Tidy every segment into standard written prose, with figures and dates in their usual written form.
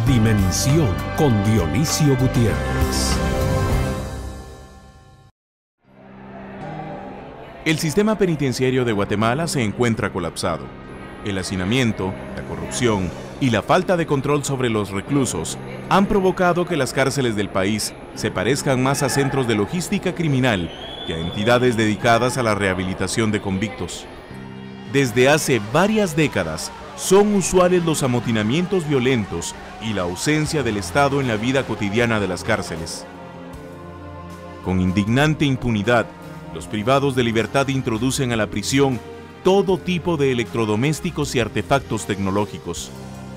Dimensión con Dionisio Gutiérrez. El sistema penitenciario de Guatemala se encuentra colapsado. El hacinamiento, la corrupción y la falta de control sobre los reclusos han provocado que las cárceles del país se parezcan más a centros de logística criminal que a entidades dedicadas a la rehabilitación de convictos. Desde hace varias décadas, son usuales los amotinamientos violentos y la ausencia del Estado en la vida cotidiana de las cárceles. Con indignante impunidad, los privados de libertad introducen a la prisión todo tipo de electrodomésticos y artefactos tecnológicos,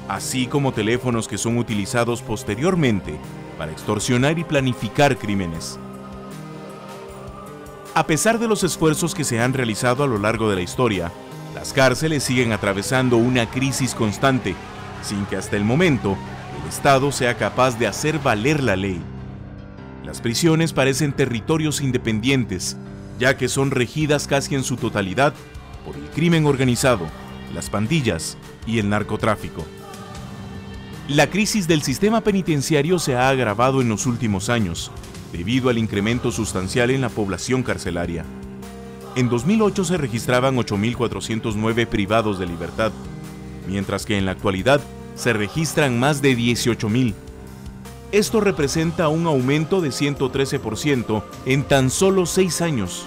así como teléfonos que son utilizados posteriormente para extorsionar y planificar crímenes. A pesar de los esfuerzos que se han realizado a lo largo de la historia, las cárceles siguen atravesando una crisis constante, sin que hasta el momento el Estado sea capaz de hacer valer la ley. Las prisiones parecen territorios independientes, ya que son regidas casi en su totalidad por el crimen organizado, las pandillas y el narcotráfico. La crisis del sistema penitenciario se ha agravado en los últimos años, debido al incremento sustancial en la población carcelaria. En 2008 se registraban 8.409 privados de libertad, mientras que en la actualidad se registran más de 18.000. Esto representa un aumento de 113% en tan solo 6 años.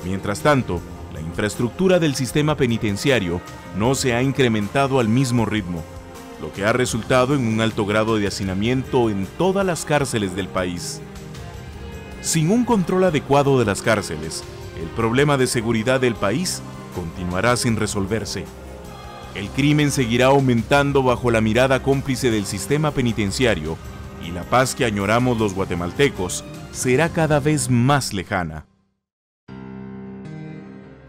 Mientras tanto, la infraestructura del sistema penitenciario no se ha incrementado al mismo ritmo, lo que ha resultado en un alto grado de hacinamiento en todas las cárceles del país. Sin un control adecuado de las cárceles, el problema de seguridad del país continuará sin resolverse. El crimen seguirá aumentando bajo la mirada cómplice del sistema penitenciario y la paz que añoramos los guatemaltecos será cada vez más lejana.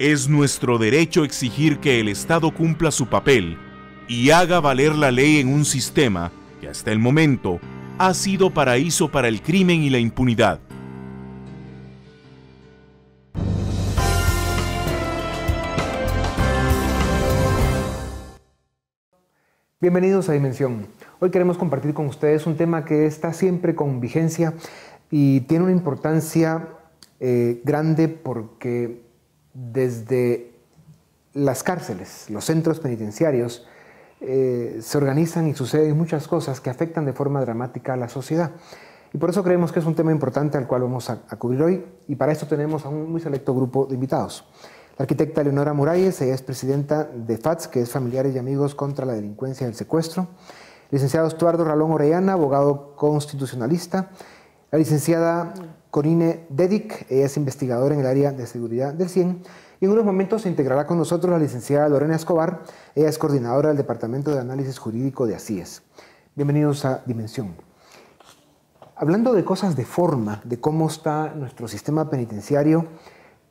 Es nuestro derecho exigir que el Estado cumpla su papel y haga valer la ley en un sistema que hasta el momento ha sido paraíso para el crimen y la impunidad. Bienvenidos a Dimensión. Hoy queremos compartir con ustedes un tema que está siempre con vigencia y tiene una importancia grande porque desde las cárceles, los centros penitenciarios, se organizan y suceden muchas cosas que afectan de forma dramática a la sociedad. Y por eso creemos que es un tema importante al cual vamos a cubrir hoy, y para esto tenemos a un muy selecto grupo de invitados. La arquitecta Leonora Muralles, ella es presidenta de FATS, que es Familiares y Amigos contra la Delincuencia y el Secuestro. Licenciado Estuardo Ralón Orellana, abogado constitucionalista. La licenciada Corine Dedic, ella es investigadora en el área de seguridad del CIEN. Y en unos momentos se integrará con nosotros la licenciada Lorena Escobar, ella es coordinadora del Departamento de Análisis Jurídico de ACIES. Bienvenidos a Dimensión. Hablando de cosas de forma, de cómo está nuestro sistema penitenciario,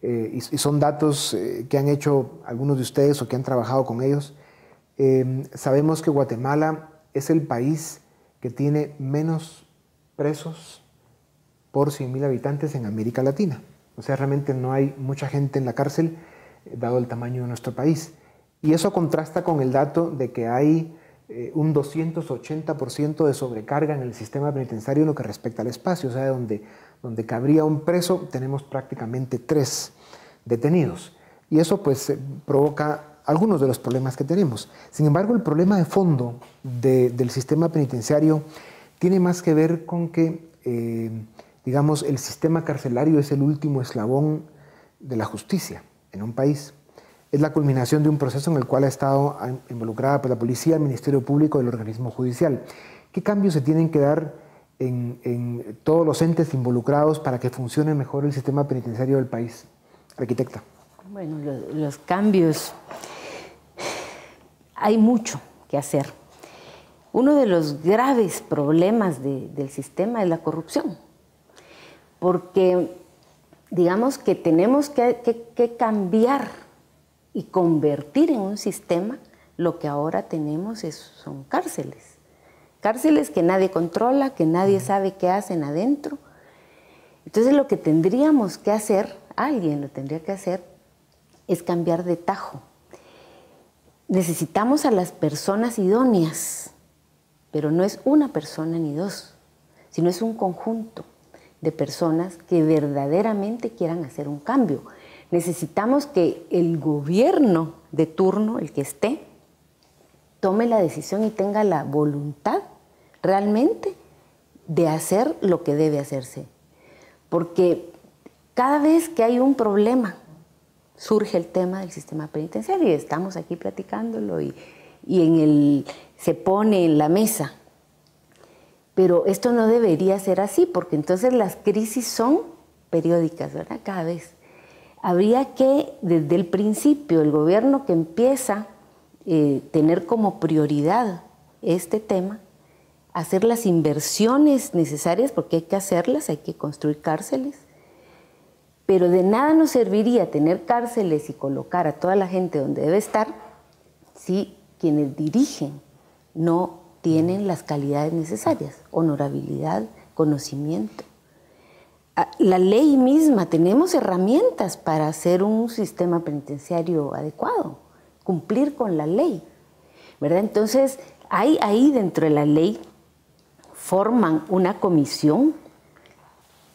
y son datos que han hecho algunos de ustedes o que han trabajado con ellos, sabemos que Guatemala es el país que tiene menos presos por 100.000 habitantes en América Latina. O sea, realmente no hay mucha gente en la cárcel, dado el tamaño de nuestro país. Y eso contrasta con el dato de que hay un 280% de sobrecarga en el sistema penitenciario en lo que respecta al espacio. O sea, donde cabría un preso, tenemos prácticamente 3 detenidos. Y eso pues provoca algunos de los problemas que tenemos. Sin embargo, el problema de fondo del sistema penitenciario tiene más que ver con que, digamos, el sistema carcelario es el último eslabón de la justicia en un país. Es la culminación de un proceso en el cual ha estado involucrada pues, la policía, el Ministerio Público y el organismo judicial. ¿Qué cambios se tienen que dar en todos los entes involucrados para que funcione mejor el sistema penitenciario del país? Arquitecta. Bueno, los cambios, hay mucho que hacer. Uno de los graves problemas del sistema es la corrupción, porque digamos que tenemos que cambiar y convertir en un sistema lo que ahora tenemos son cárceles. Cárceles que nadie controla, que nadie sabe qué hacen adentro. Entonces lo que tendríamos que hacer, alguien lo tendría que hacer, es cambiar de tajo. Necesitamos a las personas idóneas pero no es una persona ni dos, sino es un conjunto de personas que verdaderamente quieran hacer un cambio. Necesitamos que el gobierno de turno, el que esté, tome la decisión y tenga la voluntad realmente de hacer lo que debe hacerse. Porque cada vez que hay un problema, surge el tema del sistema penitenciario y estamos aquí platicándolo y se pone en la mesa. Pero esto no debería ser así, porque entonces las crisis son periódicas, ¿verdad? Cada vez. Habría que, desde el principio, el gobierno que empieza tener como prioridad este tema, hacer las inversiones necesarias, porque hay que hacerlas, hay que construir cárceles, pero de nada nos serviría tener cárceles y colocar a toda la gente donde debe estar si quienes dirigen no tienen las calidades necesarias, honorabilidad, conocimiento. La ley misma, tenemos herramientas para hacer un sistema penitenciario adecuado, cumplir con la ley, ¿verdad? Entonces, hay ahí dentro de la ley, forman una comisión,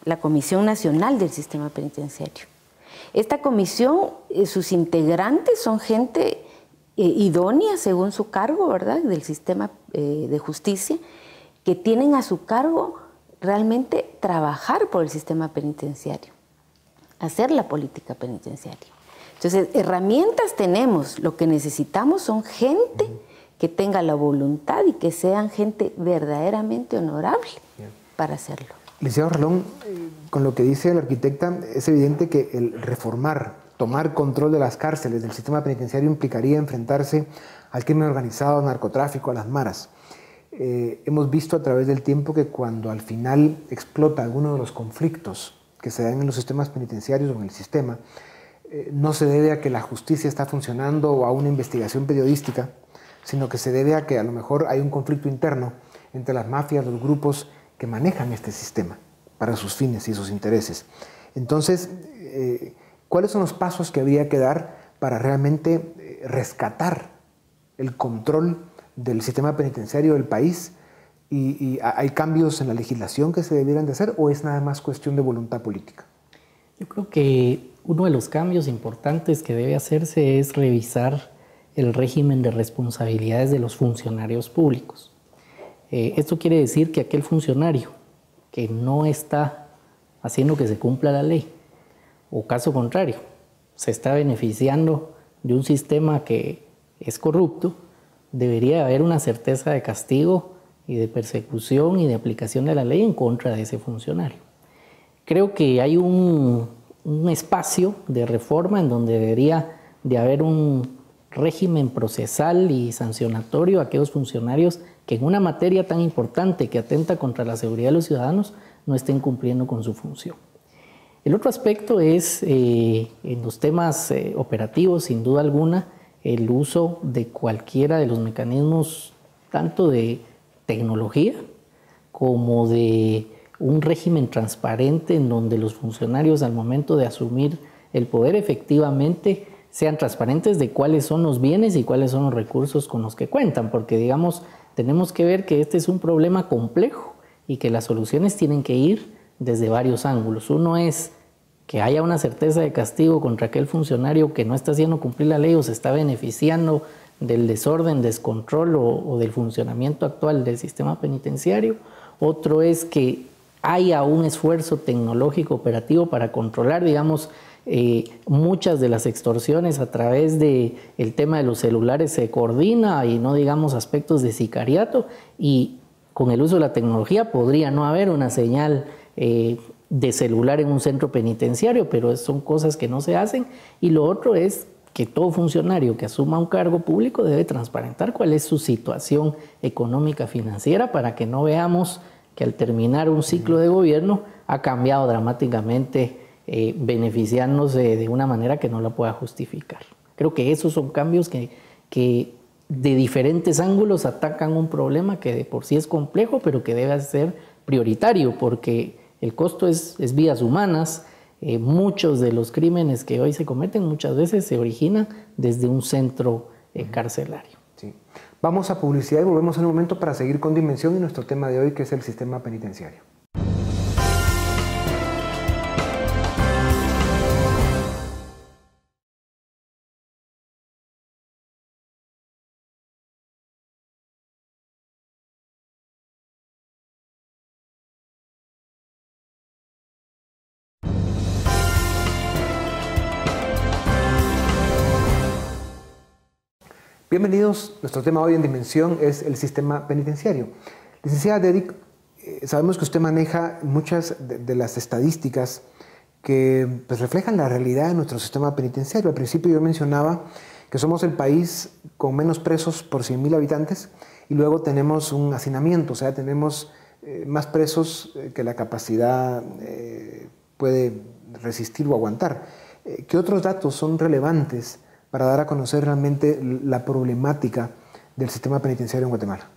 la Comisión Nacional del Sistema Penitenciario. Esta comisión, sus integrantes son gente idónea según su cargo, ¿verdad?, del sistema de justicia, que tienen a su cargo realmente trabajar por el sistema penitenciario, hacer la política penitenciaria. Entonces, herramientas tenemos, lo que necesitamos son gente que tenga la voluntad y que sean gente verdaderamente honorable para hacerlo. Licenciado Ralón, con lo que dice la arquitecta, es evidente que el reformar, tomar control de las cárceles, del sistema penitenciario, implicaría enfrentarse al crimen organizado, al narcotráfico, a las maras. Hemos visto a través del tiempo que cuando al final explota alguno de los conflictos que se dan en los sistemas penitenciarios o en el sistema, no se debe a que la justicia está funcionando o a una investigación periodística, sino que se debe a que a lo mejor hay un conflicto interno entre las mafias, los grupos que manejan este sistema para sus fines y sus intereses. Entonces, ¿cuáles son los pasos que habría que dar para realmente rescatar el control del sistema penitenciario del país? ¿Y hay cambios en la legislación que se debieran de hacer o es nada más cuestión de voluntad política? Yo creo que uno de los cambios importantes que debe hacerse es revisar el régimen de responsabilidades de los funcionarios públicos. Esto quiere decir que aquel funcionario que no está haciendo que se cumpla la ley, o caso contrario, se está beneficiando de un sistema que es corrupto, debería haber una certeza de castigo y de persecución y de aplicación de la ley en contra de ese funcionario. Creo que hay un espacio de reforma en donde debería de haber un régimen procesal y sancionatorio a aquellos funcionarios que en una materia tan importante que atenta contra la seguridad de los ciudadanos no estén cumpliendo con su función. El otro aspecto es, en los temas operativos, sin duda alguna, el uso de cualquiera de los mecanismos, tanto de tecnología como de un régimen transparente en donde los funcionarios al momento de asumir el poder efectivamente sean transparentes de cuáles son los bienes y cuáles son los recursos con los que cuentan, porque digamos, tenemos que ver que este es un problema complejo y que las soluciones tienen que ir desde varios ángulos. Uno es que haya una certeza de castigo contra aquel funcionario que no está haciendo cumplir la ley o se está beneficiando del desorden, descontrol o del funcionamiento actual del sistema penitenciario. Otro es que haya un esfuerzo tecnológico operativo para controlar, digamos, muchas de las extorsiones a través del tema de los celulares se coordina y no digamos aspectos de sicariato, y con el uso de la tecnología podría no haber una señal de celular en un centro penitenciario, pero son cosas que no se hacen. Y lo otro es que todo funcionario que asuma un cargo público debe transparentar cuál es su situación económica financiera para que no veamos que al terminar un ciclo de gobierno ha cambiado dramáticamente, beneficiándose de una manera que no la pueda justificar. Creo que esos son cambios que de diferentes ángulos atacan un problema que de por sí es complejo, pero que debe ser prioritario, porque el costo es vidas humanas. Muchos de los crímenes que hoy se cometen muchas veces se originan desde un centro carcelario. Sí. Vamos a publicidad y volvemos en un momento para seguir con Dimensión y nuestro tema de hoy, que es el sistema penitenciario. Bienvenidos, nuestro tema hoy en Dimensión es el sistema penitenciario. Licenciada Dedic, sabemos que usted maneja muchas de las estadísticas que pues, reflejan la realidad de nuestro sistema penitenciario. Al principio yo mencionaba que somos el país con menos presos por 100.000 habitantes y luego tenemos un hacinamiento, o sea, tenemos más presos que la capacidad puede resistir o aguantar. ¿Qué otros datos son relevantes para dar a conocer realmente la problemática del sistema penitenciario en Guatemala?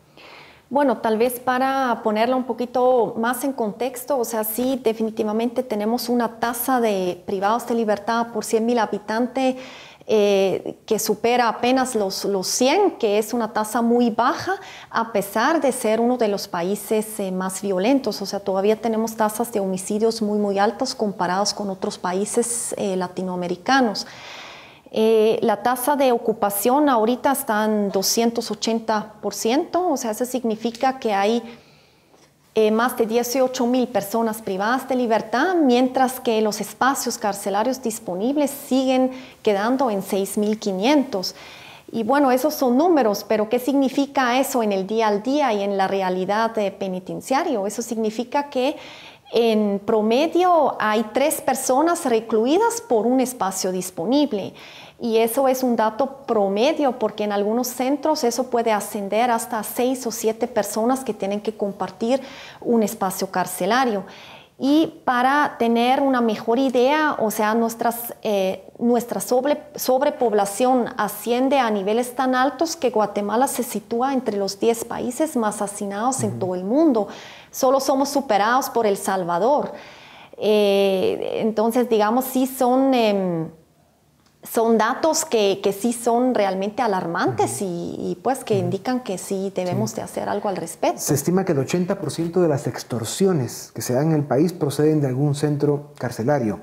Bueno, tal vez para ponerla un poquito más en contexto, o sea, sí, definitivamente tenemos una tasa de privados de libertad por 100.000 habitantes que supera apenas los 100, que es una tasa muy baja, a pesar de ser uno de los países más violentos. O sea, todavía tenemos tasas de homicidios muy altas comparados con otros países latinoamericanos. La tasa de ocupación ahorita está en 280%, o sea, eso significa que hay más de 18.000 personas privadas de libertad, mientras que los espacios carcelarios disponibles siguen quedando en 6.500. Y bueno, esos son números, pero ¿qué significa eso en el día al día y en la realidad penitenciaria? Eso significa que en promedio hay 3 personas recluidas por un espacio disponible. Y eso es un dato promedio, porque en algunos centros eso puede ascender hasta 6 o 7 personas que tienen que compartir un espacio carcelario. Y para tener una mejor idea, o sea, nuestra sobrepoblación asciende a niveles tan altos que Guatemala se sitúa entre los 10 países más hacinados en todo el mundo. Solo somos superados por El Salvador. Entonces, digamos, sí son datos que sí son realmente alarmantes y pues que indican que sí debemos de hacer algo al respecto. Se estima que el 80% de las extorsiones que se dan en el país proceden de algún centro carcelario.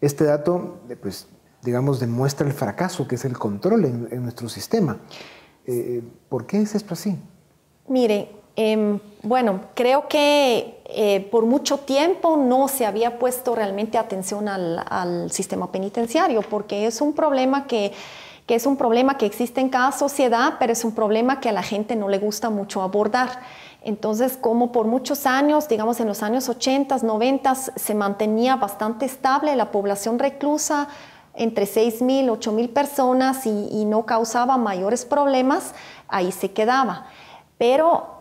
Este dato, pues, digamos, demuestra el fracaso que es el control en nuestro sistema. ¿Por qué es esto así? Mire, bueno, creo que por mucho tiempo no se había puesto realmente atención al sistema penitenciario, porque es un problema que existe en cada sociedad, pero es un problema que a la gente no le gusta mucho abordar. Entonces, como por muchos años, digamos en los años 80, 90, se mantenía bastante estable la población reclusa, entre 6.000, 8.000 personas y no causaba mayores problemas, ahí se quedaba. Pero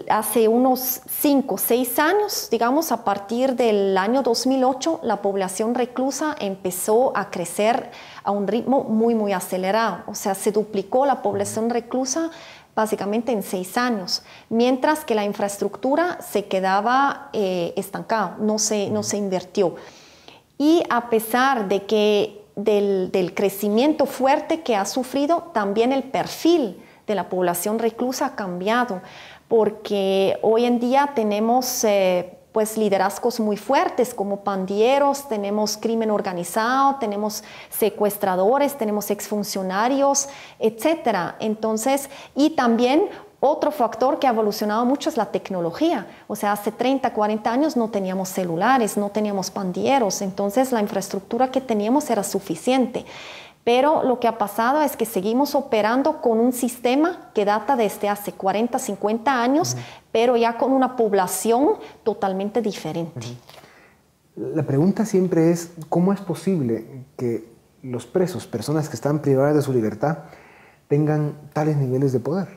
hace unos 5 o 6 años, digamos a partir del año 2008, la población reclusa empezó a crecer a un ritmo muy acelerado. O sea, se duplicó la población reclusa básicamente en 6 años, mientras que la infraestructura se quedaba estancada, no se invirtió. Y a pesar de que del crecimiento fuerte que ha sufrido, también el perfil de la población reclusa ha cambiado, porque hoy en día tenemos pues liderazgos muy fuertes como pandilleros, tenemos crimen organizado, tenemos secuestradores, tenemos exfuncionarios, etcétera. Entonces, y también otro factor que ha evolucionado mucho es la tecnología. O sea, hace 30, 40 años no teníamos celulares, no teníamos pandilleros, entonces la infraestructura que teníamos era suficiente. Pero lo que ha pasado es que seguimos operando con un sistema que data desde hace 40, 50 años, pero ya con una población totalmente diferente. La pregunta siempre es, ¿cómo es posible que los presos, personas que están privadas de su libertad, tengan tales niveles de poder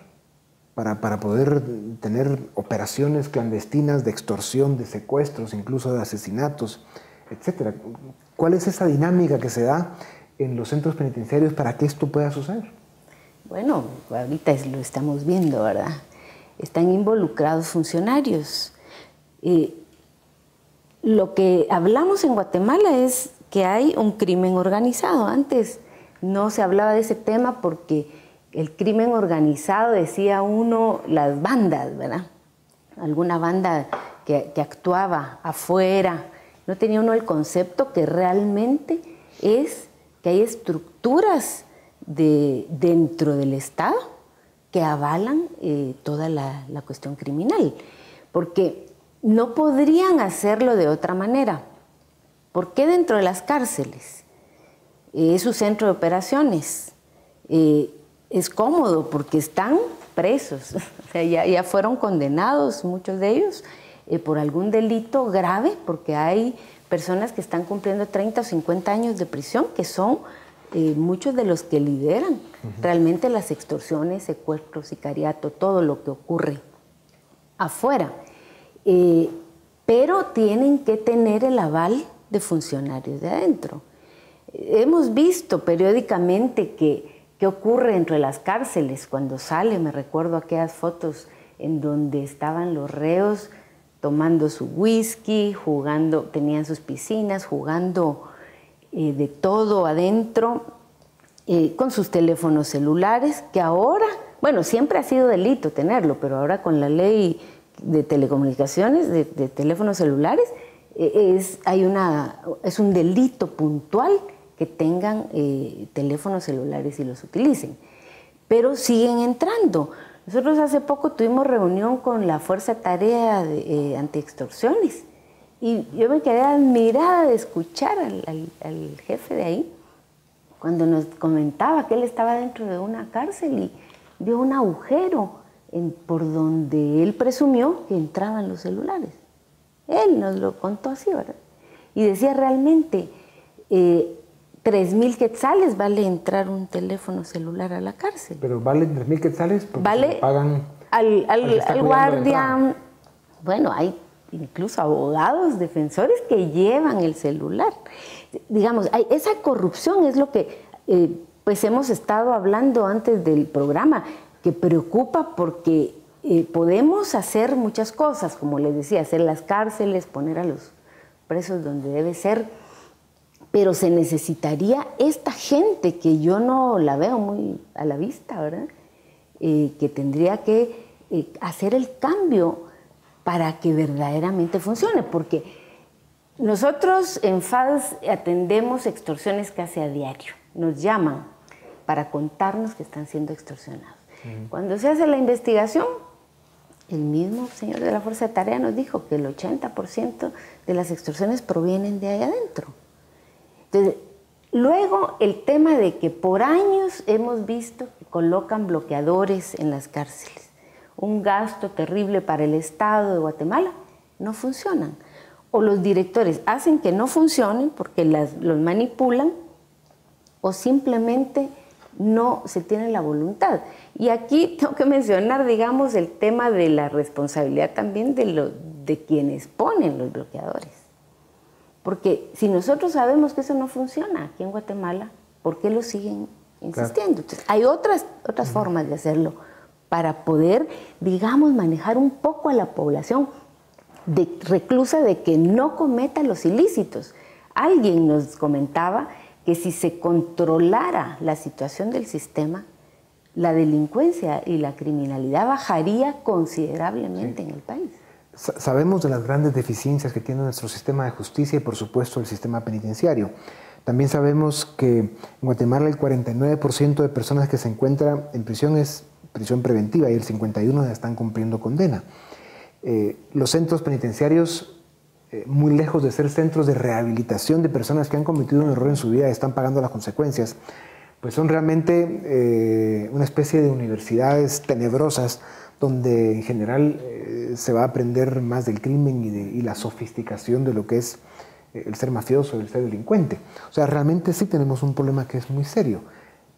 para poder tener operaciones clandestinas de extorsión, de secuestros, incluso de asesinatos, etcétera? ¿Cuál es esa dinámica que se da en los centros penitenciarios para que esto pueda suceder? Bueno, ahorita lo estamos viendo, ¿verdad? Están involucrados funcionarios. Lo que hablamos en Guatemala es que hay un crimen organizado. Antes no se hablaba de ese tema porque el crimen organizado, decía uno, las bandas, ¿verdad? Alguna banda que actuaba afuera. No tenía uno el concepto que realmente es que hay estructuras dentro del Estado que avalan toda la cuestión criminal. Porque no podrían hacerlo de otra manera. ¿Por qué dentro de las cárceles? Es su centro de operaciones. Es cómodo porque están presos. O sea, ya fueron condenados, muchos de ellos, por algún delito grave, porque hay personas que están cumpliendo 30 o 50 años de prisión, que son muchos de los que lideran realmente las extorsiones, secuestros, sicariato, todo lo que ocurre afuera. Pero tienen que tener el aval de funcionarios de adentro. Hemos visto periódicamente qué ocurre entre las cárceles cuando sale. Me recuerdo aquellas fotos en donde estaban los reos tomando su whisky, jugando, tenían sus piscinas, jugando de todo adentro, con sus teléfonos celulares, que ahora, bueno, siempre ha sido delito tenerlo, pero ahora con la ley de telecomunicaciones, de teléfonos celulares, es un delito puntual que tengan teléfonos celulares y los utilicen. Pero siguen entrando. Nosotros hace poco tuvimos reunión con la Fuerza de Tarea de Antiextorsiones y yo me quedé admirada de escuchar al jefe de ahí cuando nos comentaba que él estaba dentro de una cárcel y vio un agujero por donde él presumió que entraban los celulares. Él nos lo contó así, ¿verdad? Y decía realmente, 3,000 quetzales vale entrar un teléfono celular a la cárcel. ¿Pero vale 3,000 quetzales? Porque vale, se pagan al guardia. Bueno, hay incluso abogados, defensores que llevan el celular. Digamos, esa corrupción es lo que pues hemos estado hablando antes del programa, que preocupa porque podemos hacer muchas cosas, como les decía, hacer las cárceles, poner a los presos donde debe ser, pero se necesitaría esta gente que yo no la veo muy a la vista, ¿verdad? Que tendría que hacer el cambio para que verdaderamente funcione, porque nosotros en FADS atendemos extorsiones casi a diario, nos llaman para contarnos que están siendo extorsionados. Cuando se hace la investigación, el mismo señor de la Fuerza de Tarea nos dijo que el 80% de las extorsiones provienen de ahí adentro. Entonces, luego el tema de que por años hemos visto que colocan bloqueadores en las cárceles, un gasto terrible para el Estado de Guatemala, no funcionan. O los directores hacen que no funcionen porque los manipulan, o simplemente no se tiene la voluntad. Y aquí tengo que mencionar, digamos, el tema de la responsabilidad también de quienes ponen los bloqueadores. Porque si nosotros sabemos que eso no funciona aquí en Guatemala, ¿por qué lo siguen insistiendo? Entonces, hay otras formas de hacerlo para poder, digamos, manejar un poco a la población reclusa de que no cometa los ilícitos. Alguien nos comentaba que si se controlara la situación del sistema, la delincuencia y la criminalidad bajaría considerablemente en el país. Sabemos de las grandes deficiencias que tiene nuestro sistema de justicia y, por supuesto, el sistema penitenciario. También sabemos que en Guatemala el 49% de personas que se encuentran en prisión es prisión preventiva y el 51% ya están cumpliendo condena. Los centros penitenciarios, muy lejos de ser centros de rehabilitación de personas que han cometido un error en su vida y están pagando las consecuencias, pues son realmente una especie de universidades tenebrosas donde en general se va a aprender más del crimen y la sofisticación de lo que es el ser mafioso, el ser delincuente. O sea, realmente sí tenemos un problema que es muy serio.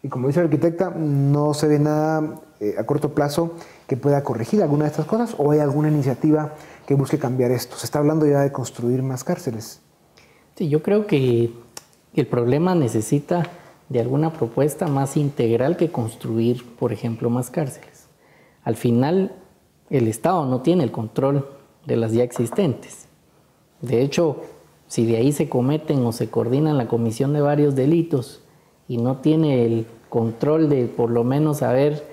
Y como dice la arquitecta, no se ve nada a corto plazo que pueda corregir alguna de estas cosas, o hay alguna iniciativa que busque cambiar esto. Se está hablando ya de construir más cárceles. Sí, yo creo que el problema necesita de alguna propuesta más integral que construir, por ejemplo, más cárceles. Al final, el Estado no tiene el control de las ya existentes. De hecho, si de ahí se cometen o se coordinan la comisión de varios delitos y no tiene control de por lo menos saber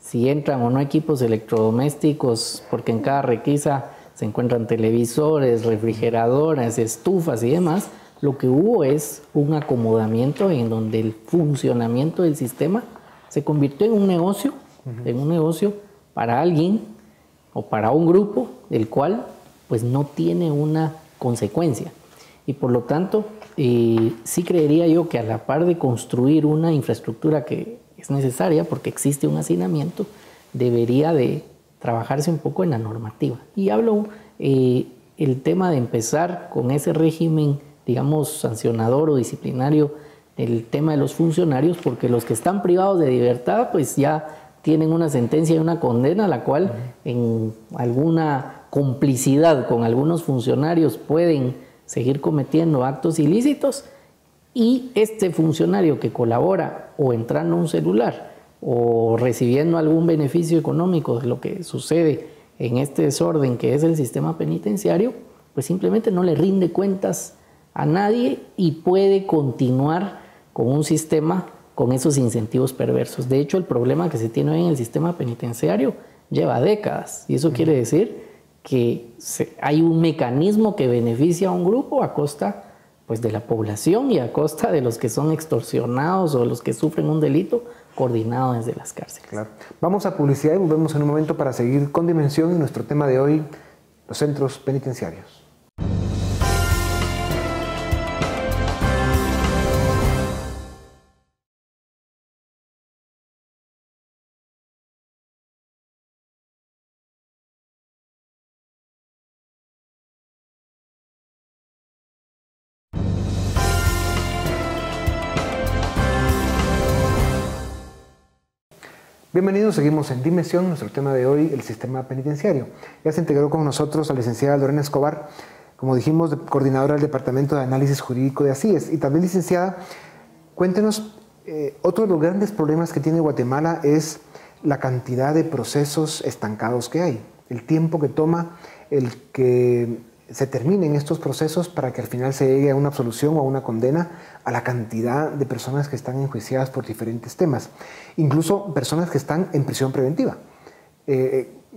si entran o no equipos electrodomésticos, porque en cada requisa se encuentran televisores, refrigeradoras, estufas y demás. Lo que hubo es un acomodamiento en donde el funcionamiento del sistema se convirtió en un negocio, para alguien o para un grupo, el cual pues no tiene una consecuencia. Y por lo tanto, sí creería yo que a la par de construir una infraestructura que es necesaria porque existe un hacinamiento, debería de trabajarse un poco en la normativa. Y hablo el tema de empezar con ese régimen, digamos, sancionador o disciplinario, el tema de los funcionarios, porque los que están privados de libertad pues ya tienen una sentencia y una condena, la cual en alguna complicidad con algunos funcionarios pueden seguir cometiendo actos ilícitos, y este funcionario que colabora o entrando a un celular o recibiendo algún beneficio económico de lo que sucede en este desorden que es el sistema penitenciario, pues simplemente no le rinde cuentas a nadie y puede continuar con un sistema con esos incentivos perversos. De hecho, el problema que se tiene hoy en el sistema penitenciario lleva décadas, y eso quiere decir que hay un mecanismo que beneficia a un grupo a costa pues, de la población y a costa de los que son extorsionados o los que sufren un delito coordinado desde las cárceles. Claro. Vamos a publicidad y volvemos en un momento para seguir con Dimensión y nuestro tema de hoy, los centros penitenciarios. Bienvenidos, seguimos en Dimensión, nuestro tema de hoy, el sistema penitenciario. Ya se integró con nosotros la licenciada Lorena Escobar, como dijimos, coordinadora del Departamento de Análisis Jurídico de ACIES. Y también, licenciada, cuéntenos, otro de los grandes problemas que tiene Guatemala es la cantidad de procesos estancados que hay, el tiempo que toma el que se terminen estos procesos para que al final se llegue a una absolución o a una condena, a la cantidad de personas que están enjuiciadas por diferentes temas, incluso personas que están en prisión preventiva.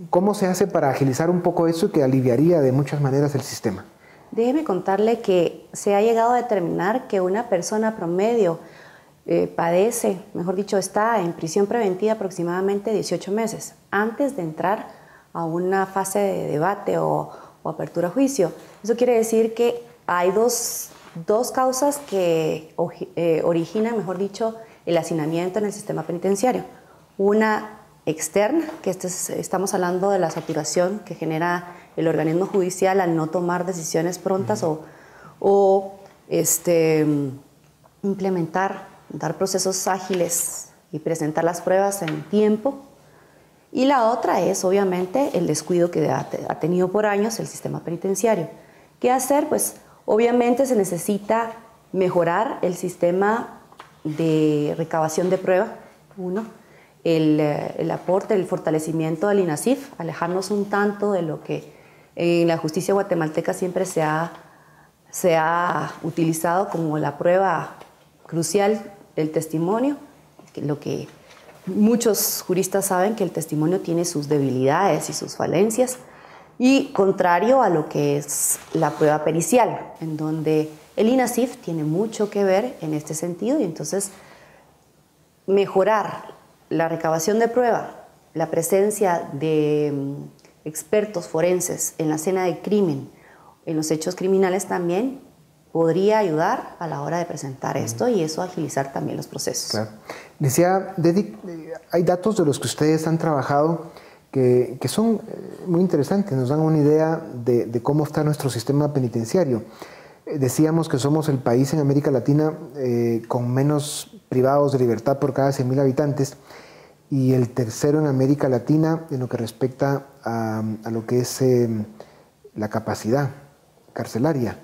¿Cómo se hace para agilizar un poco eso que aliviaría de muchas maneras el sistema? Déjeme contarle que se ha llegado a determinar que una persona promedio padece, mejor dicho, está en prisión preventiva aproximadamente 18 meses antes de entrar a una fase de debate o apertura a juicio. Eso quiere decir que hay dos causas que originan, mejor dicho, el hacinamiento en el sistema penitenciario. Una externa, que estamos hablando de la saturación que genera el organismo judicial al no tomar decisiones prontas o implementar, dar procesos ágiles y presentar las pruebas en tiempo. Y la otra es, obviamente, el descuido que ha tenido por años el sistema penitenciario. ¿Qué hacer? Pues, obviamente, se necesita mejorar el sistema de recabación de prueba, el aporte, el fortalecimiento del INASIF, alejarnos un tanto de lo que en la justicia guatemalteca siempre se ha utilizado como la prueba crucial del testimonio, lo que muchos juristas saben que el testimonio tiene sus debilidades y sus falencias, y contrario a lo que es la prueba pericial, en donde el INASIF tiene mucho que ver en este sentido, y entonces mejorar la recabación de prueba, la presencia de expertos forenses en la escena de crimen, en los hechos criminales también, podría ayudar a la hora de presentar esto y eso agilizar también los procesos. Claro. Decía Dedi, hay datos de los que ustedes han trabajado que son muy interesantes, nos dan una idea de cómo está nuestro sistema penitenciario. Decíamos que somos el país en América Latina con menos privados de libertad por cada 100.000 habitantes y el tercero en América Latina en lo que respecta a lo que es la capacidad carcelaria.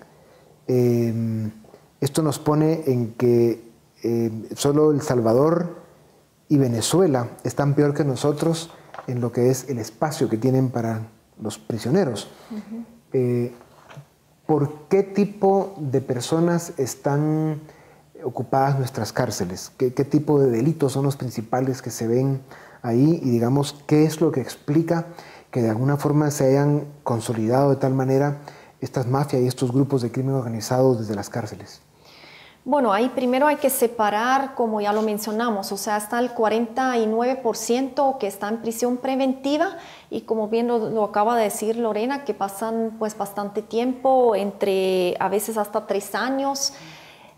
Esto nos pone en que solo El Salvador y Venezuela están peor que nosotros en lo que es el espacio que tienen para los prisioneros. ¿Por qué tipo de personas están ocupadas nuestras cárceles? ¿Qué tipo de delitos son los principales que se ven ahí? Y digamos, ¿qué es lo que explica que de alguna forma se hayan consolidado de tal manera estas mafias y estos grupos de crimen organizado desde las cárceles? Bueno, ahí primero hay que separar, como ya lo mencionamos, o sea, está el 49% que está en prisión preventiva y como bien lo acaba de decir Lorena, que pasan pues bastante tiempo, entre a veces hasta 3 años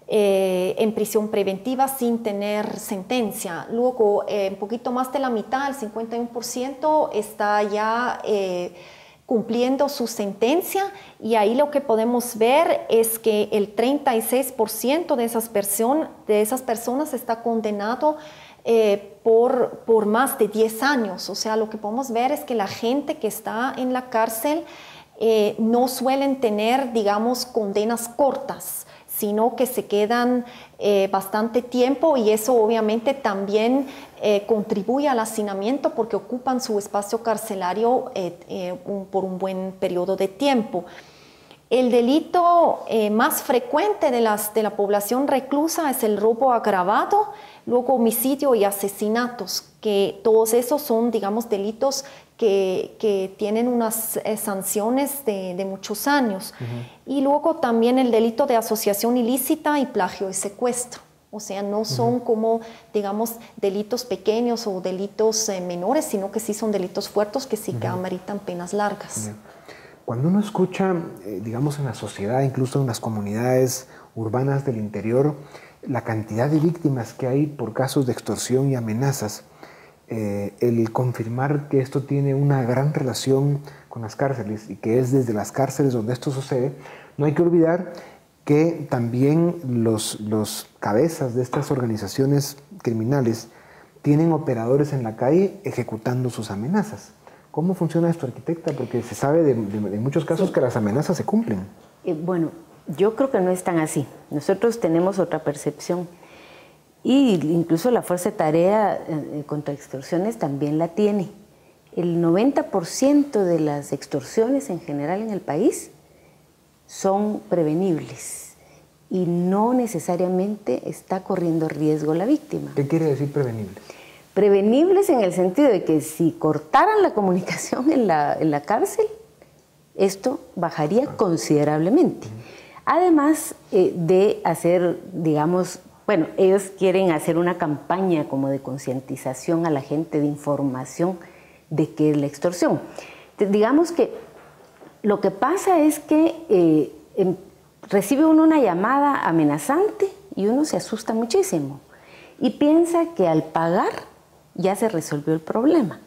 en prisión preventiva sin tener sentencia. Luego, un poquito más de la mitad, el 51%, está ya cumpliendo su sentencia y ahí lo que podemos ver es que el 36% de esas personas está condenado por más de 10 años. O sea, lo que podemos ver es que la gente que está en la cárcel no suelen tener, digamos, condenas cortas, sino que se quedan bastante tiempo y eso obviamente también contribuye al hacinamiento porque ocupan su espacio carcelario por un buen periodo de tiempo. El delito más frecuente de la población reclusa es el robo agravado, luego homicidio y asesinatos, que todos esos son, digamos, delitos que tienen unas sanciones de muchos años. Y luego también el delito de asociación ilícita y plagio y secuestro. O sea, no son como, digamos, delitos pequeños o delitos menores, sino que sí son delitos fuertes que sí que ameritan penas largas. Cuando uno escucha, digamos, en la sociedad, incluso en las comunidades urbanas del interior, la cantidad de víctimas que hay por casos de extorsión y amenazas, el confirmar que esto tiene una gran relación con las cárceles y que es desde las cárceles donde esto sucede, no hay que olvidar que también los cabezas de estas organizaciones criminales tienen operadores en la calle ejecutando sus amenazas. ¿Cómo funciona esto, arquitecta? Porque se sabe de muchos casos que las amenazas se cumplen. Bueno, yo creo que no es tan así. Nosotros tenemos otra percepción. Y incluso la Fuerza de Tarea contra Extorsiones también la tiene. El 90% de las extorsiones en general en el país son prevenibles y no necesariamente está corriendo riesgo la víctima. ¿Qué quiere decir prevenibles? Prevenibles en el sentido de que si cortaran la comunicación en la cárcel, esto bajaría considerablemente. Además de hacer, digamos, bueno, ellos quieren hacer una campaña como de concientización a la gente, de información de qué es la extorsión. Digamos que lo que pasa es que recibe uno una llamada amenazante y uno se asusta muchísimo y piensa que al pagar ya se resolvió el problema,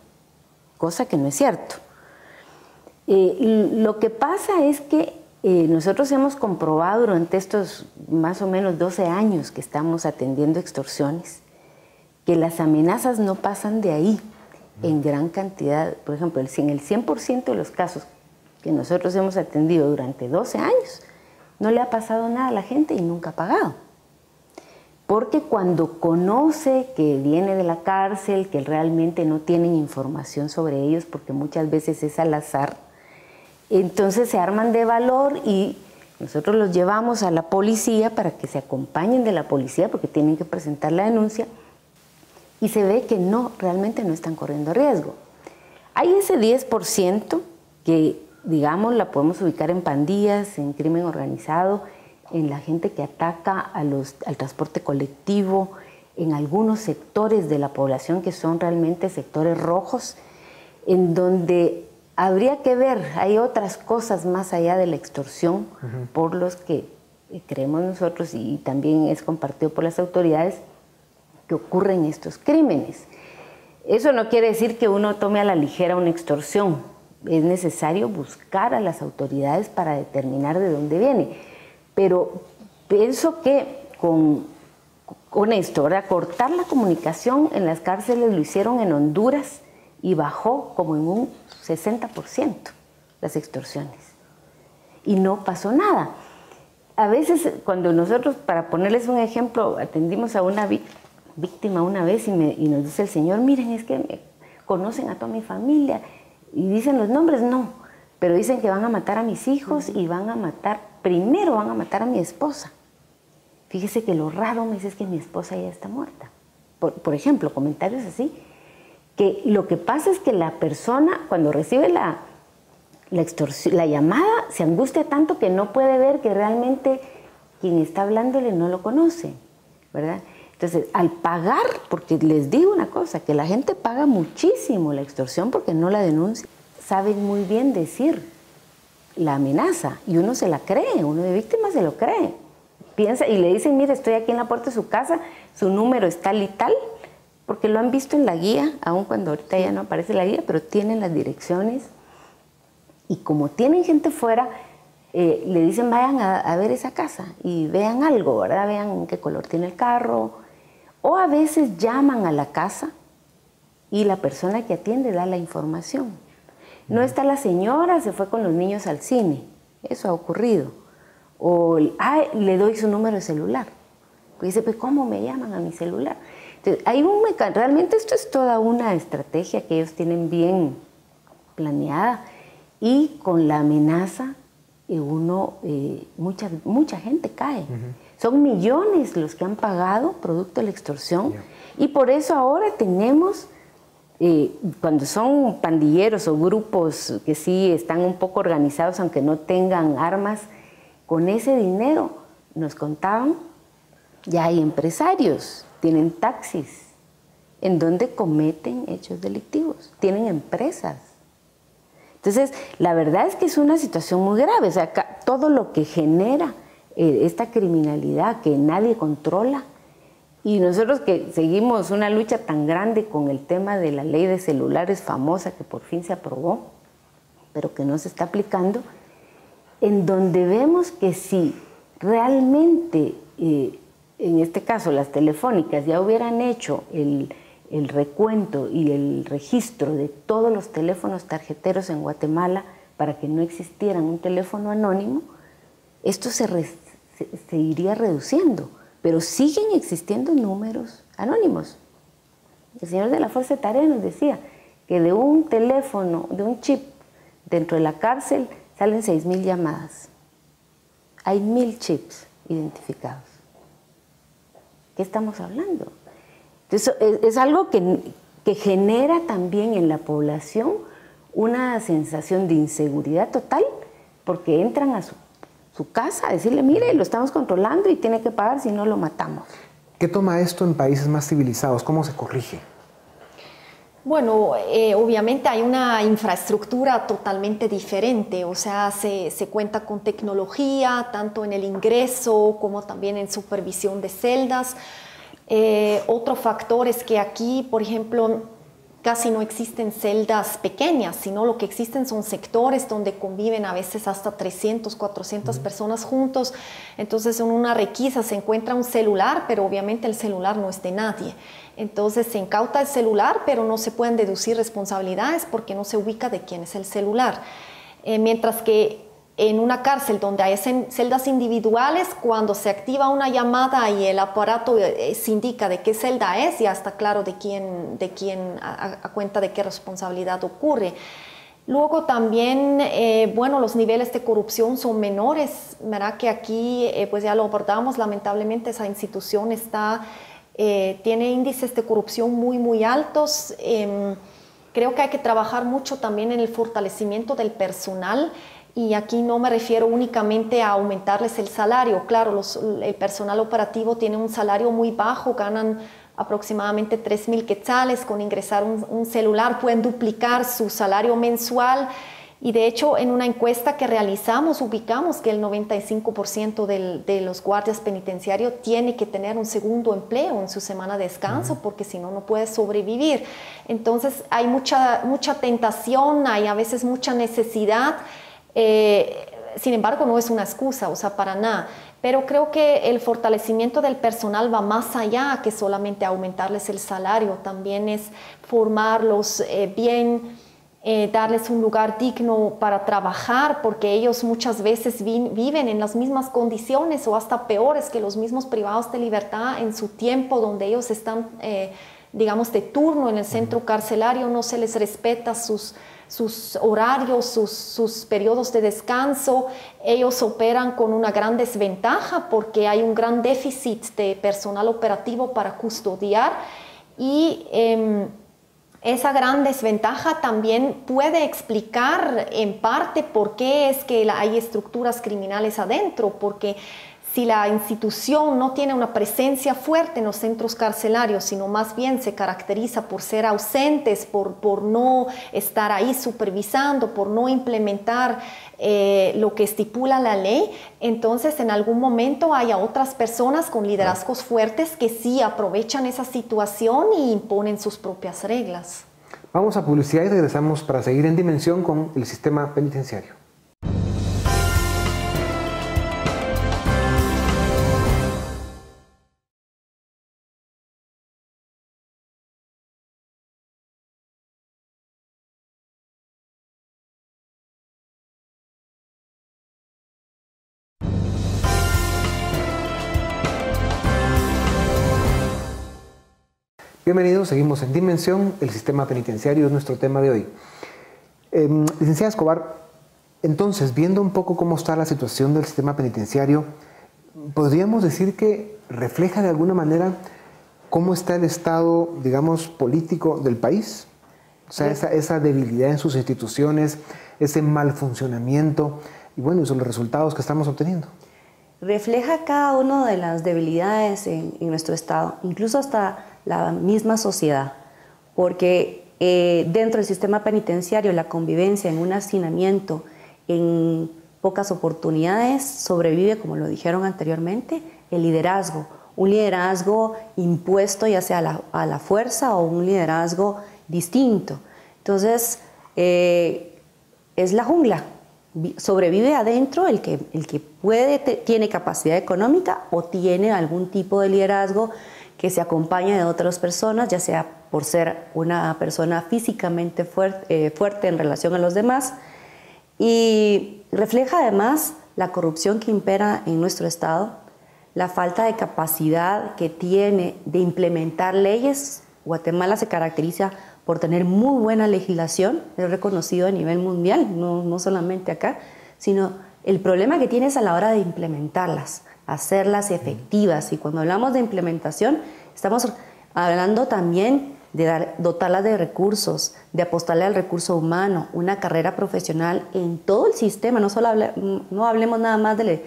cosa que no es cierto. Lo que pasa es que nosotros hemos comprobado durante estos más o menos 12 años que estamos atendiendo extorsiones, que las amenazas no pasan de ahí en gran cantidad. Por ejemplo, en el 100% de los casos que nosotros hemos atendido durante 12 años, no le ha pasado nada a la gente y nunca ha pagado. Porque cuando conoce que viene de la cárcel, que realmente no tienen información sobre ellos, porque muchas veces es al azar, entonces se arman de valor y nosotros los llevamos a la policía para que se acompañen de la policía porque tienen que presentar la denuncia y se ve que no, realmente no están corriendo riesgo. Hay ese 10% que, digamos, la podemos ubicar en pandillas, en crimen organizado, en la gente que ataca al transporte colectivo, en algunos sectores de la población que son realmente sectores rojos, en donde habría que ver, hay otras cosas más allá de la extorsión por los que creemos nosotros y también es compartido por las autoridades que ocurren estos crímenes. Eso no quiere decir que uno tome a la ligera una extorsión. Es necesario buscar a las autoridades para determinar de dónde viene. Pero pienso que con esto, ¿verdad? Cortar la comunicación en las cárceles lo hicieron en Honduras y bajó como en un 60% las extorsiones. Y no pasó nada. A veces, cuando nosotros, para ponerles un ejemplo, atendimos a una víctima una vez y nos dice el señor, miren, es que me conocen a toda mi familia. Y dicen los nombres, no. Pero dicen que van a matar a mis hijos y primero van a matar a mi esposa. fíjese que lo raro, me dice, es que mi esposa ya está muerta. Por ejemplo, comentarios así, que lo que pasa es que la persona cuando recibe la llamada se angustia tanto que no puede ver que realmente quien está hablándole no lo conoce, ¿verdad? Entonces, al pagar, porque les digo una cosa, que la gente paga muchísimo la extorsión porque no la denuncia, saben muy bien decir la amenaza y uno se la cree, uno de víctima se lo cree. Piensa y le dicen, mire, estoy aquí en la puerta de su casa, su número es tal y tal, porque lo han visto en la guía, aun cuando ahorita ya no aparece la guía, pero tienen las direcciones. Y como tienen gente fuera, le dicen, vayan a ver esa casa y vean algo, ¿verdad? Vean qué color tiene el carro. O a veces llaman a la casa y la persona que atiende da la información. No está la señora, se fue con los niños al cine. Eso ha ocurrido. O le doy su número de celular. Pues dice, pues ¿cómo me llaman a mi celular? Entonces, realmente esto es toda una estrategia que ellos tienen bien planeada y con la amenaza mucha gente cae. Son millones los que han pagado producto de la extorsión y por eso ahora tenemos, cuando son pandilleros o grupos que sí están un poco organizados aunque no tengan armas, con ese dinero, nos contaban, ya hay empresarios, tienen taxis, en donde cometen hechos delictivos, tienen empresas. Entonces, la verdad es que es una situación muy grave, o sea, todo lo que genera esta criminalidad que nadie controla, y nosotros que seguimos una lucha tan grande con el tema de la ley de celulares famosa que por fin se aprobó, pero que no se está aplicando, en donde vemos que si realmente, en este caso las telefónicas, ya hubieran hecho el recuento y el registro de todos los teléfonos tarjeteros en Guatemala para que no existiera un teléfono anónimo, esto se iría reduciendo, pero siguen existiendo números anónimos. El señor de la Fuerza de Tarea nos decía que de un teléfono, de un chip dentro de la cárcel, salen 6,000 llamadas. Hay 1,000 chips identificados. ¿Qué estamos hablando? Entonces, es algo que genera también en la población una sensación de inseguridad total, porque entran a su casa a decirle, mire, lo estamos controlando y tiene que pagar, si no lo matamos. ¿Qué toma esto en países más civilizados? ¿Cómo se corrige? Bueno, obviamente hay una infraestructura totalmente diferente, o sea, se cuenta con tecnología, tanto en el ingreso como también en supervisión de celdas. Otro factor es que aquí, por ejemplo, casi no existen celdas pequeñas, sino lo que existen son sectores donde conviven a veces hasta 300, 400 personas juntos. Entonces en una requisa se encuentra un celular, pero obviamente el celular no es de nadie. Entonces se incauta el celular, pero no se pueden deducir responsabilidades porque no se ubica de quién es el celular. Mientras que en una cárcel donde hay celdas individuales, cuando se activa una llamada y el aparato se indica de qué celda es, ya está claro de quién a cuenta de qué responsabilidad ocurre. Luego también, bueno, los niveles de corrupción son menores, ¿verdad? Que aquí, pues ya lo abordamos, lamentablemente esa institución tiene índices de corrupción muy, muy altos. Creo que hay que trabajar mucho también en el fortalecimiento del personal. Y aquí no me refiero únicamente a aumentarles el salario. Claro, el personal operativo tiene un salario muy bajo, ganan aproximadamente 3,000 quetzales. Con ingresar un celular pueden duplicar su salario mensual. Y de hecho, en una encuesta que realizamos, ubicamos que el 95% de los guardias penitenciarios tiene que tener un segundo empleo en su semana de descanso, porque si no, no puede sobrevivir. Entonces, hay mucha tentación, hay a veces mucha necesidad. Sin embargo, no es una excusa, o sea, para nada. Pero creo que el fortalecimiento del personal va más allá que solamente aumentarles el salario. También es formarlos bien, darles un lugar digno para trabajar, porque ellos muchas veces viven en las mismas condiciones o hasta peores que los mismos privados de libertad en su tiempo donde ellos están, digamos, de turno en el centro carcelario. No se les respeta sus sus horarios, sus periodos de descanso. Ellos operan con una gran desventaja porque hay un gran déficit de personal operativo para custodiar y esa gran desventaja también puede explicar en parte por qué es que hay estructuras criminales adentro, porque si la institución no tiene una presencia fuerte en los centros carcelarios, sino más bien se caracteriza por ser ausentes, por no estar ahí supervisando, por no implementar lo que estipula la ley, entonces en algún momento haya otras personas con liderazgos fuertes que sí aprovechan esa situación y imponen sus propias reglas. Vamos a publicidad y regresamos para seguir en Dimensión con el sistema penitenciario. Bienvenidos, seguimos en Dimensión, el sistema penitenciario es nuestro tema de hoy. Licenciada Escobar, entonces, viendo un poco cómo está la situación del sistema penitenciario, ¿podríamos decir que refleja de alguna manera cómo está el estado, digamos, político del país? O sea, esa debilidad en sus instituciones, ese mal funcionamiento y bueno, esos son los resultados que estamos obteniendo. Refleja cada una de las debilidades en nuestro estado, incluso hasta la misma sociedad, porque dentro del sistema penitenciario la convivencia en un hacinamiento, en pocas oportunidades, sobrevive, como lo dijeron anteriormente, el liderazgo, un liderazgo impuesto ya sea a la fuerza o un liderazgo distinto. Entonces, es la jungla. Sobrevive adentro el que tiene capacidad económica o tiene algún tipo de liderazgo que se acompaña de otras personas, ya sea por ser una persona físicamente fuerte en relación a los demás, y refleja además la corrupción que impera en nuestro Estado, la falta de capacidad que tiene de implementar leyes. Guatemala se caracteriza por tener muy buena legislación, es reconocido a nivel mundial, no solamente acá, sino el problema que tiene es a la hora de implementarlas, hacerlas efectivas. Y cuando hablamos de implementación, estamos hablando también de dotarlas de recursos, de apostarle al recurso humano, una carrera profesional en todo el sistema. No hablemos nada más del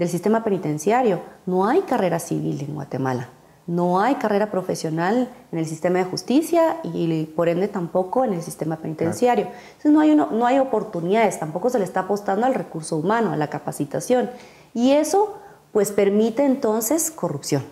sistema penitenciario. No hay carrera civil en Guatemala, no hay carrera profesional en el sistema de justicia y por ende tampoco en el sistema penitenciario. Entonces no hay oportunidades, tampoco se le está apostando al recurso humano, a la capacitación. Y eso pues permite entonces corrupción.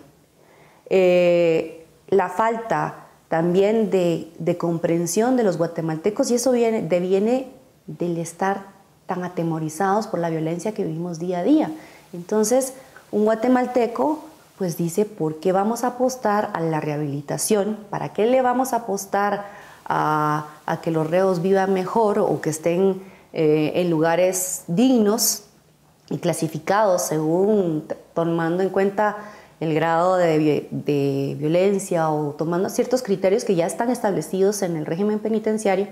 La falta también de comprensión de los guatemaltecos, y eso deviene del estar tan atemorizados por la violencia que vivimos día a día. Entonces, un guatemalteco pues dice, ¿por qué vamos a apostar a la rehabilitación? ¿Para qué le vamos a apostar a que los reos vivan mejor o que estén en lugares dignos y clasificados según tomando en cuenta el grado de violencia o tomando ciertos criterios que ya están establecidos en el régimen penitenciario?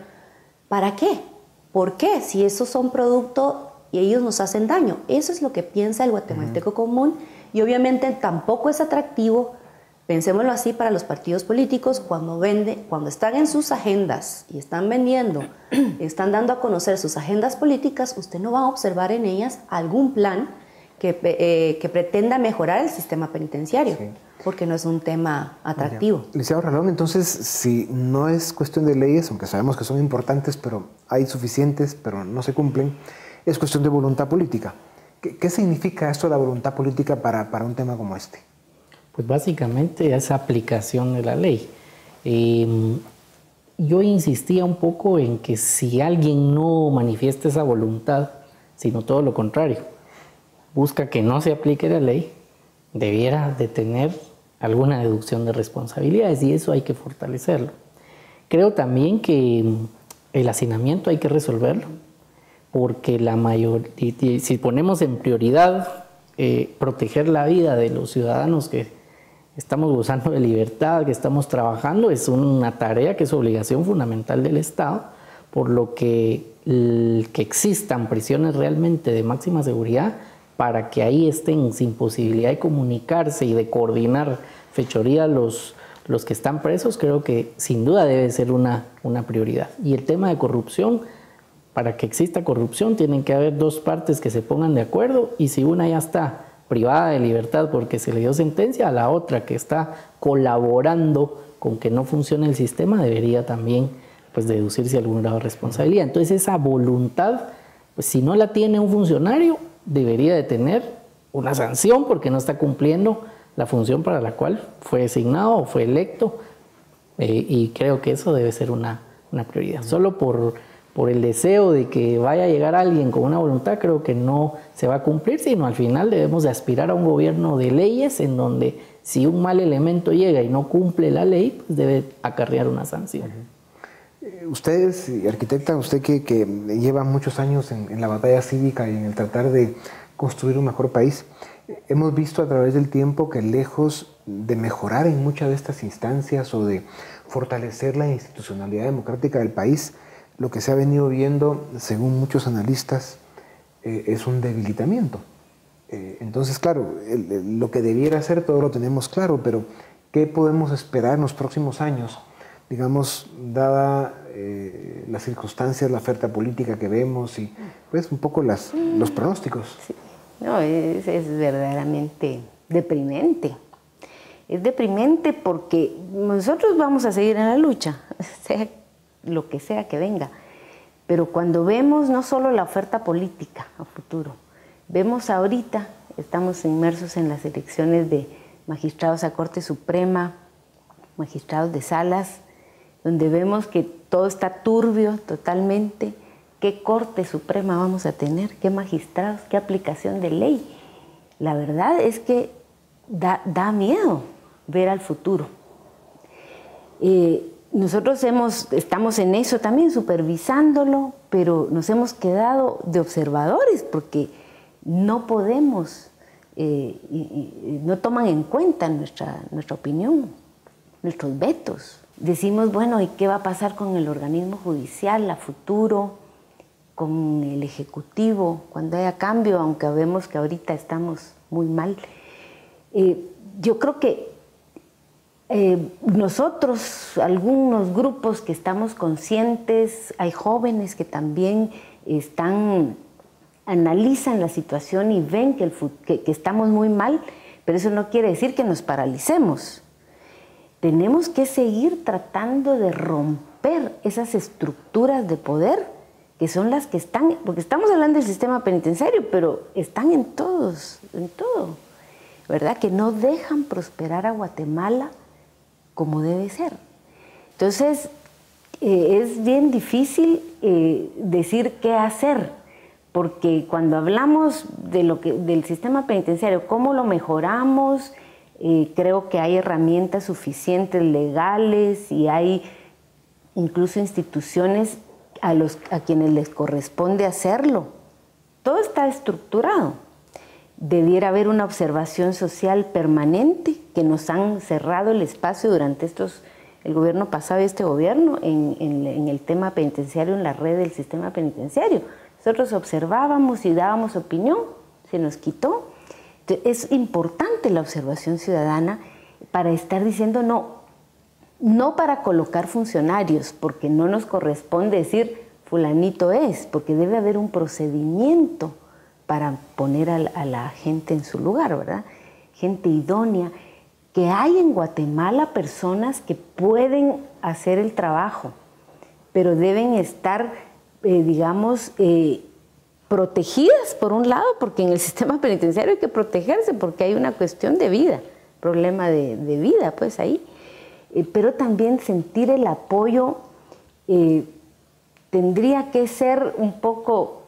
¿Para qué? ¿Por qué? Si esos son producto y ellos nos hacen daño. Eso es lo que piensa el guatemalteco común y obviamente tampoco es atractivo, pensémoslo así, para los partidos políticos cuando están en sus agendas y están vendiendo, están dando a conocer sus agendas políticas, usted no va a observar en ellas algún plan que pretenda mejorar el sistema penitenciario, sí, porque no es un tema atractivo. Licenciado Ralón, entonces, si no es cuestión de leyes, aunque sabemos que son importantes, pero hay suficientes, pero no se cumplen, es cuestión de voluntad política. ¿Qué significa esto de la voluntad política para un tema como este? Pues básicamente es aplicación de la ley. Yo insistía un poco en que si alguien no manifiesta esa voluntad, sino todo lo contrario, busca que no se aplique la ley, debiera de tener alguna deducción de responsabilidades y eso hay que fortalecerlo. Creo también que el hacinamiento hay que resolverlo, porque si ponemos en prioridad proteger la vida de los ciudadanos que estamos gozando de libertad, que estamos trabajando, es una tarea que es obligación fundamental del Estado, por lo que que existan prisiones realmente de máxima seguridad para que ahí estén sin posibilidad de comunicarse y de coordinar fechoría los que están presos, creo que sin duda debe ser una prioridad. Y el tema de corrupción, para que exista corrupción tienen que haber dos partes que se pongan de acuerdo, y si una ya está privada de libertad porque se le dio sentencia, a la otra que está colaborando con que no funcione el sistema debería también pues deducirse algún grado de responsabilidad. Entonces esa voluntad, pues si no la tiene un funcionario, debería de tener una sanción porque no está cumpliendo la función para la cual fue designado o fue electo, y creo que eso debe ser una prioridad. Solo por el deseo de que vaya a llegar alguien con una voluntad, creo que no se va a cumplir, sino al final debemos de aspirar a un gobierno de leyes en donde si un mal elemento llega y no cumple la ley, pues debe acarrear una sanción. Ustedes, arquitecta, usted que lleva muchos años en la batalla cívica y en el tratar de construir un mejor país, hemos visto a través del tiempo que lejos de mejorar en muchas de estas instancias o de fortalecer la institucionalidad democrática del país, lo que se ha venido viendo, según muchos analistas, es un debilitamiento. Entonces, claro, lo que debiera ser todo lo tenemos claro, pero ¿qué podemos esperar en los próximos años? Digamos, dada las circunstancias, la oferta política que vemos y pues un poco los pronósticos. Sí. No, es verdaderamente deprimente. Es deprimente porque nosotros vamos a seguir en la lucha, sea lo que sea que venga. Pero cuando vemos no solo la oferta política a futuro, vemos ahorita, estamos inmersos en las elecciones de magistrados a Corte Suprema, magistrados de salas, donde vemos que todo está turbio totalmente. ¿Qué Corte Suprema vamos a tener? ¿Qué magistrados? ¿Qué aplicación de ley? La verdad es que da miedo ver al futuro. Nosotros estamos en eso también, supervisándolo, pero nos hemos quedado de observadores porque no podemos, no toman en cuenta nuestra opinión, nuestros vetos. Decimos, bueno, ¿y qué va a pasar con el organismo judicial a futuro, con el Ejecutivo, cuando haya cambio, aunque vemos que ahorita estamos muy mal? Yo creo que nosotros, algunos grupos que estamos conscientes, hay jóvenes que también analizan la situación y ven que estamos muy mal, pero eso no quiere decir que nos paralicemos. Tenemos que seguir tratando de romper esas estructuras de poder que son las que están, porque estamos hablando del sistema penitenciario, pero están en todo, ¿verdad? Que no dejan prosperar a Guatemala como debe ser. Entonces, es bien difícil decir qué hacer, porque cuando hablamos del sistema penitenciario, cómo lo mejoramos, creo que hay herramientas suficientes legales y hay incluso instituciones a quienes les corresponde hacerlo. Todo está estructurado. Debiera haber una observación social permanente, que nos han cerrado el espacio durante el gobierno pasado y este gobierno en el tema penitenciario, en la red del sistema penitenciario. Nosotros observábamos y dábamos opinión, se nos quitó. Entonces, es importante la observación ciudadana para estar diciendo no para colocar funcionarios, porque no nos corresponde decir fulanito es, porque debe haber un procedimiento para poner a la gente en su lugar, ¿verdad? Gente idónea, que hay en Guatemala personas que pueden hacer el trabajo, pero deben estar, protegidas por un lado, porque en el sistema penitenciario hay que protegerse, porque hay una cuestión de vida, problema de vida, pues ahí. Pero también sentir el apoyo tendría que ser un poco,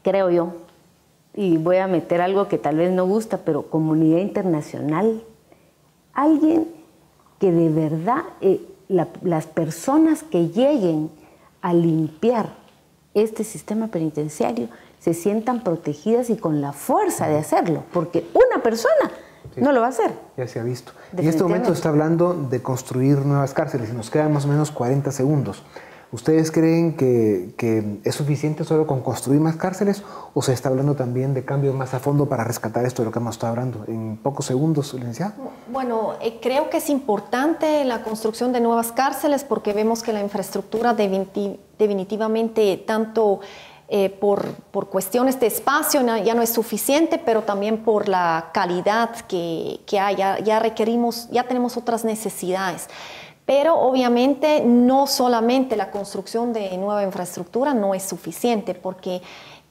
creo yo, y voy a meter algo que tal vez no gusta, pero comunidad internacional, alguien que de verdad, las personas que lleguen a limpiar este sistema penitenciario se sientan protegidas y con la fuerza de hacerlo, porque una persona no lo va a hacer. Ya se ha visto. En este momento está hablando de construir nuevas cárceles y nos quedan más o menos 40 segundos. ¿Ustedes creen que es suficiente solo con construir más cárceles o se está hablando también de cambios más a fondo para rescatar esto de lo que hemos estado hablando? En pocos segundos, licenciada. Bueno, creo que es importante la construcción de nuevas cárceles porque vemos que la infraestructura definitivamente tanto por cuestiones de espacio ya no es suficiente, pero también por la calidad que hay, ya tenemos otras necesidades. Pero obviamente no solamente la construcción de nueva infraestructura no es suficiente, porque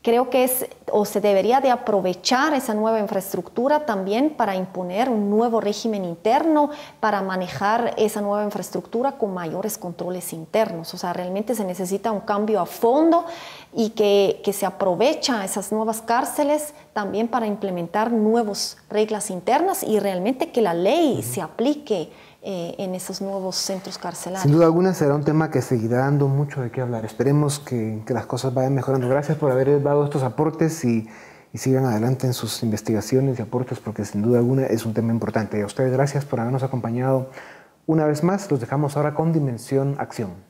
creo que se debería de aprovechar esa nueva infraestructura también para imponer un nuevo régimen interno, para manejar esa nueva infraestructura con mayores controles internos. O sea, realmente se necesita un cambio a fondo y que se aprovecha esas nuevas cárceles también para implementar nuevas reglas internas y realmente que la ley se aplique en esos nuevos centros carcelarios. Sin duda alguna será un tema que seguirá dando mucho de qué hablar. Esperemos que las cosas vayan mejorando. Gracias por haber dado estos aportes y sigan adelante en sus investigaciones y aportes porque sin duda alguna es un tema importante. A ustedes gracias por habernos acompañado una vez más. Los dejamos ahora con Dimensión Acción.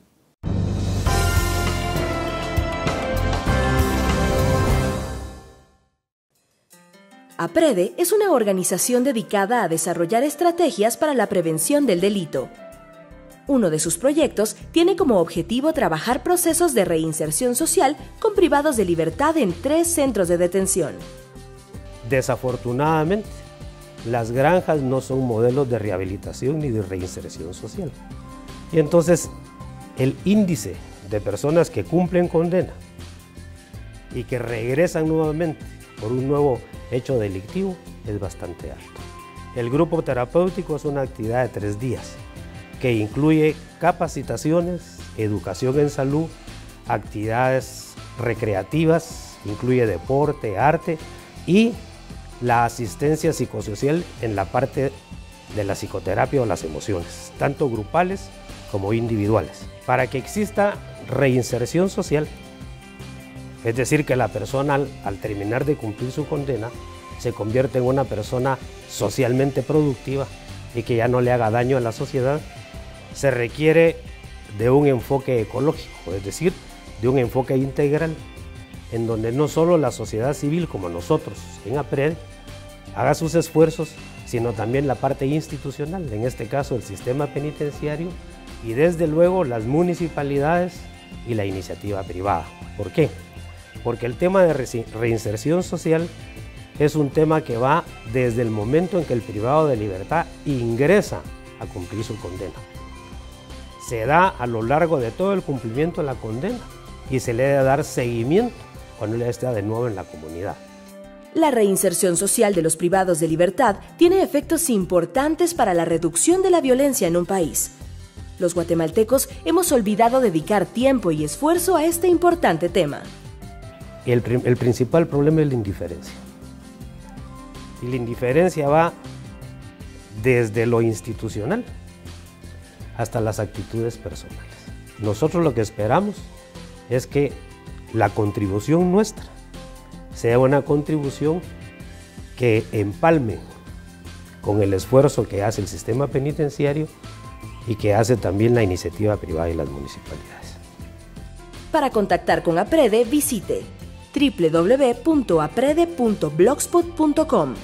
APREDE es una organización dedicada a desarrollar estrategias para la prevención del delito. Uno de sus proyectos tiene como objetivo trabajar procesos de reinserción social con privados de libertad en 3 centros de detención. Desafortunadamente, las granjas no son modelos de rehabilitación ni de reinserción social. Y entonces, el índice de personas que cumplen condena y que regresan nuevamente por un nuevo hecho delictivo es bastante alto. El grupo terapéutico es una actividad de 3 días que incluye capacitaciones, educación en salud, actividades recreativas, incluye deporte, arte y la asistencia psicosocial en la parte de la psicoterapia o las emociones, tanto grupales como individuales. Para que exista reinserción social, es decir, que la persona al terminar de cumplir su condena se convierte en una persona socialmente productiva y que ya no le haga daño a la sociedad, se requiere de un enfoque ecológico, es decir, de un enfoque integral, en donde no solo la sociedad civil como nosotros en APREDE haga sus esfuerzos, sino también la parte institucional, en este caso el sistema penitenciario y desde luego las municipalidades y la iniciativa privada. ¿Por qué? Porque el tema de reinserción social es un tema que va desde el momento en que el privado de libertad ingresa a cumplir su condena. Se da a lo largo de todo el cumplimiento de la condena y se le debe dar seguimiento cuando él está de nuevo en la comunidad. La reinserción social de los privados de libertad tiene efectos importantes para la reducción de la violencia en un país. Los guatemaltecos hemos olvidado dedicar tiempo y esfuerzo a este importante tema. El principal problema es la indiferencia. Y la indiferencia va desde lo institucional hasta las actitudes personales. Nosotros lo que esperamos es que la contribución nuestra sea una contribución que empalme con el esfuerzo que hace el sistema penitenciario y que hace también la iniciativa privada y las municipalidades. Para contactar con APREDE, visite www.aprede.blogspot.com.